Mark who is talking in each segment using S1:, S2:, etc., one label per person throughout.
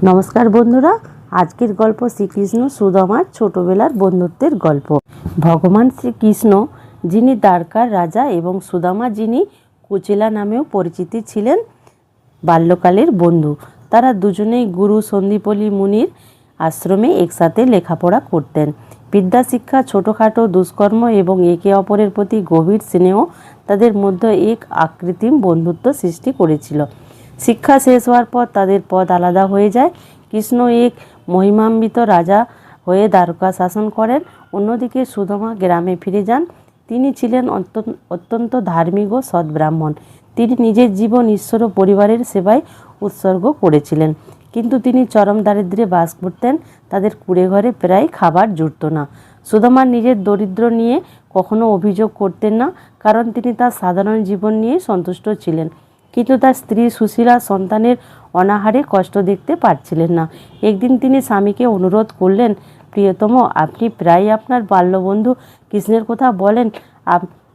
S1: নমস্কার বন্ধুরা, আজকের গল্প শ্রীকৃষ্ণ সুদামার ছোটবেলার বন্ধুত্বের গল্প। ভগবান শ্রীকৃষ্ণ, যিনি দ্বারকার রাজা, এবং সুদামা, যিনি কুচেলা নামেও পরিচিত ছিলেন, বাল্যকালের বন্ধু। তারা দুজনেই গুরু সন্দীপনী মুনির আশ্রমে একসাথে লেখাপড়া করতেন। বিদ্যা শিক্ষা, ছোটোখাটো দুষ্কর্ম এবং একে অপরের প্রতি গভীর স্নেহ তাদের মধ্যে এক অকৃত্রিম বন্ধুত্ব সৃষ্টি করেছিল। শিক্ষা শেষ হওয়ার পর তাদের পথ আলাদা হয়ে যায়। কৃষ্ণ এক মহিমান্বিত রাজা হয়ে দ্বারকা শাসন করেন, অন্যদিকে সুদামা গ্রামে ফিরে যান। তিনি ছিলেন অত্যন্ত ধার্মিক ও সৎ ব্রাহ্মণ। তিনি নিজের জীবন ঈশ্বর ও পরিবারের সেবায় উৎসর্গ করেছিলেন, কিন্তু তিনি চরম দারিদ্র্যে বাস করতেন। তাদের কুঁড়ে ঘরে প্রায় খাবার জুটত না। সুদামা নিজের দরিদ্র নিয়ে কখনো অভিযোগ করতেন না, কারণ তিনি তার সাধারণ জীবন নিয়ে সন্তুষ্ট ছিলেন। কিন্তু তার স্ত্রী সুশীলা সন্তানের অনাহারে কষ্ট দেখতে পারছিলেন না। একদিন তিনি স্বামীকে অনুরোধ করলেন, প্রিয়তম, আপনি প্রায় আপনার বাল্যবন্ধু কৃষ্ণের কথা বলেন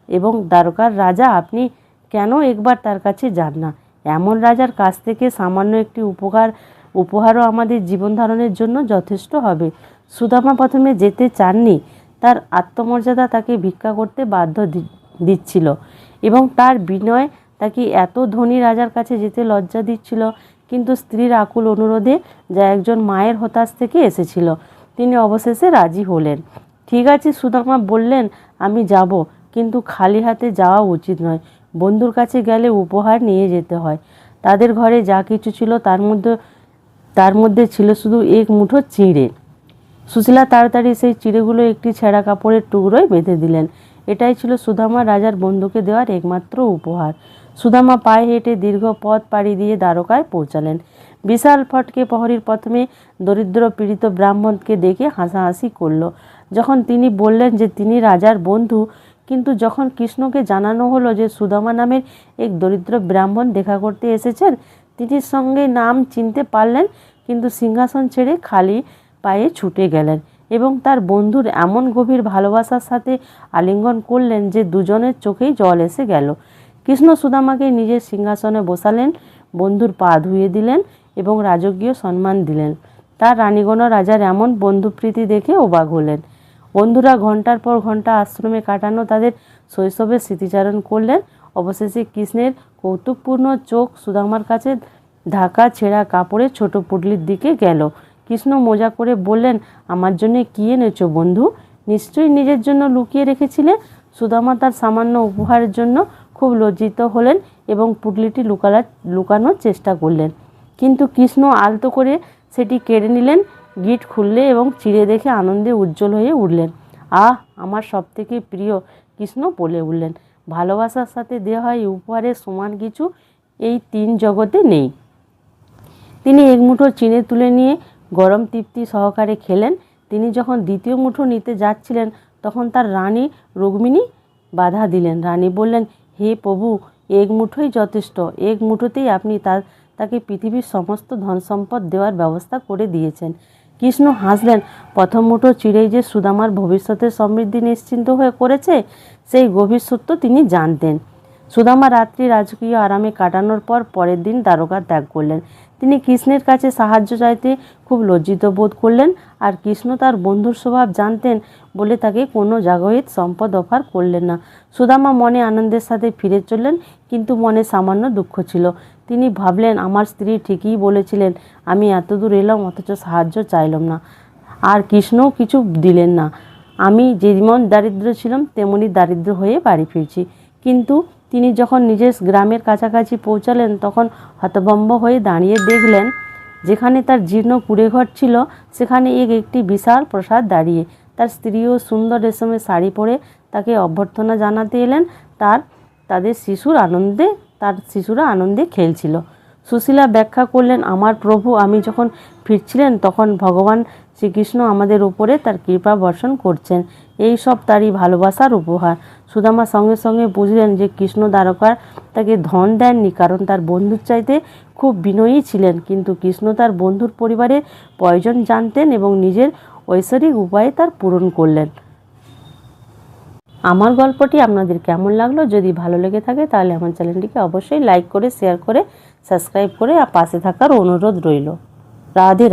S1: এবং দ্বারকার রাজা, আপনি কেন একবার তার কাছে যান না? এমন রাজার কাছ থেকে সামান্য একটি উপহারও আমাদের জীবন ধারণের জন্য যথেষ্ট হবে। সুদামা প্রথমে যেতে চাননি। তার আত্মমর্যাদা তাকে ভিক্ষা করতে বাধ্য দিচ্ছিল, এবং তার বিনয় তাকে এত ধনী রাজার কাছে যেতে লজ্জা দিচ্ছিল। কিন্তু স্ত্রীর আকুল অনুরোধে, যা একজন মায়ের হতাশ থেকে এসেছিল, তিনি অবশেষে রাজি হলেন। ঠিক আছে, সুদামা বললেন, আমি যাব, কিন্তু খালি হাতে যাওয়া উচিত নয়। বন্ধুর কাছে গেলে উপহার নিয়ে যেতে হয়। তাদের ঘরে যা কিছু ছিল তার মধ্যে ছিল শুধু এক মুঠো চিঁড়ে। সুশীলা তাড়াতাড়ি সেই চিঁড়েগুলো একটি ছেঁড়া কাপড়ের টুকরোয় বেঁধে দিলেন। এটাই ছিল সুদামা রাজার বন্ধুকে দেওয়ার একমাত্র উপহার। সুদামা পায়ে হেঁটে দীর্ঘ পথ পাড়ি দিয়ে দ্বারকায় পৌঁছালেন। বিশাল ফটকে প্রহরীর প্রথমে দরিদ্র পীড়িত ব্রাহ্মণকে দেখে হাসাহাসি করল, যখন তিনি বললেন যে তিনি রাজার বন্ধু। কিন্তু যখন কৃষ্ণকে জানানো হলো যে সুদামা নামের এক দরিদ্র ব্রাহ্মণ দেখা করতে এসেছেন, তিনি সঙ্গে নাম চিনতে পারলেন, কিন্তু সিংহাসন ছেড়ে খালি পায়ে ছুটে গেলেন এবং তার বন্ধুর এমন গভীর ভালোবাসার সাথে আলিঙ্গন করলেন যে দুজনের চোখেই জল এসে গেল। কৃষ্ণ সুদামাকে নিজের সিংহাসনে বসালেন, বন্ধুর পা ধুয়ে দিলেন এবং রাজকীয় সম্মান দিলেন। তার রানীগণ রাজার এমন বন্ধুপ্রীতি দেখে অবাক হলেন। বন্ধুরা ঘন্টার পর ঘন্টা আশ্রমে কাটানো তাদের শৈশবের স্মৃতিচারণ করলেন। অবশেষে কৃষ্ণের কৌতুকপূর্ণ চোখ সুদামার কাছে ঢাকা ছেঁড়া কাপড়ের ছোট পুটলির দিকে গেল। কৃষ্ণ মজা করে বললেন, আমার জন্য কি এনেছো বন্ধু? নিশ্চয়ই নিজের জন্য লুকিয়ে রেখেছিলে। সুদামা তার সামান্য উপহারের জন্য খুব লজ্জিত হলেন এবং পুটলিটি লুকানোর চেষ্টা করলেন, কিন্তু কৃষ্ণ আলতো করে সেটি কেড়ে নিলেন। গিট খুললে এবং চিড়ে দেখে আনন্দে উজ্জ্বল হয়ে উঠলেন। আহ, আমার সবথেকে প্রিয়! কৃষ্ণ বলে উঠলেন। ভালোবাসার সাথে দেওয়া এই উপহারের সমান কিছু এই তিন জগতে নেই। তিনি এক মুঠো চিড়ে তুলে নিয়ে গরম তৃপ্তি সহকারে খেলেন। তিনি যখন দ্বিতীয় মুঠো নিতে যাচ্ছিলেন, তখন তার রানী রুক্মিণী বাধা দিলেন। রানী বললেন, হে প্রভু, এক মুঠোই যথেষ্ট। এক মুঠোতেই আপনি তাকে পৃথিবীর সমস্ত ধন সম্পদ দেওয়ার ব্যবস্থা করে দিয়েছেন। কৃষ্ণ হাসলেন। প্রথম মুঠো চিড়েই যে সুদামার ভবিষ্যতের সমৃদ্ধি নিশ্চিন্ত হয়ে করেছে, সেই গভীর সত্য তিনি জানতেন। সুদামা রাত্রি রাজকীয় আরামে কাটানোর পর পরের দিন দ্বারকা ত্যাগ করলেন। তিনি কৃষ্ণের কাছে সাহায্য চাইতে খুব লজ্জিত বোধ করলেন, আর কৃষ্ণ তার বন্ধুর স্বভাব জানতেন বলে তাকে কোনো জাগতিক সম্পদ অফার করলেন না। সুদামা মনে আনন্দের সাথে ফিরে চললেন, কিন্তু মনে সামান্য দুঃখ ছিল। তিনি ভাবলেন, আমার স্ত্রী ঠিকই বলেছিলেন, আমি এতদূর এলাম অথচ সাহায্য চাইলাম না, আর কৃষ্ণও কিছু দিলেন না। আমি যেমন দারিদ্র ছিলাম তেমনি দারিদ্র হয়ে বাড়ি ফিরছি। কিন্তু তিনি যখন নিজের গ্রামের কাছাকাছি পৌঁছালেন, তখন হতভম্ব হয়ে দাঁড়িয়ে দেখলেন, যেখানে তার জীর্ণ কুঁড়েঘর ছিল, সেখানে একটি বিশাল প্রাসাদ দাঁড়িয়ে। তার স্ত্রীও সুন্দর রেশমের শাড়ি পরে তাকে অভ্যর্থনা জানাতে এলেন। তার শিশুরা আনন্দে খেলছিল। সুশীলা ব্যাখ্যা করলেন, আমার প্রভু, আমি যখন ফিরছিলেন তখন ভগবান শ্রীকৃষ্ণ আমাদের উপরে তার কৃপা বর্ষণ করছেন। এই সব তারই ভালোবাসার উপহার। সুদামা সঙ্গে সঙ্গে বুঝলেন যে কৃষ্ণ দ্বারকার তাকে ধন দেননি, কারণ তার বন্ধুর চাইতে খুব বিনয়ী ছিলেন। কিন্তু কৃষ্ণ তার বন্ধুর পরিবারের প্রয়োজন জানতেন এবং নিজের ঐশ্বরিক উপায়ে তার পূরণ করলেন। আমার গল্পটি আপনাদের কেমন লাগলো? যদি ভালো লেগে থাকে তাহলে আমার চ্যানেলটিকে অবশ্যই লাইক করে, শেয়ার করে, সাবস্ক্রাইব করে পাশে থাকার অনুরোধ রইল। রাধে রাধে।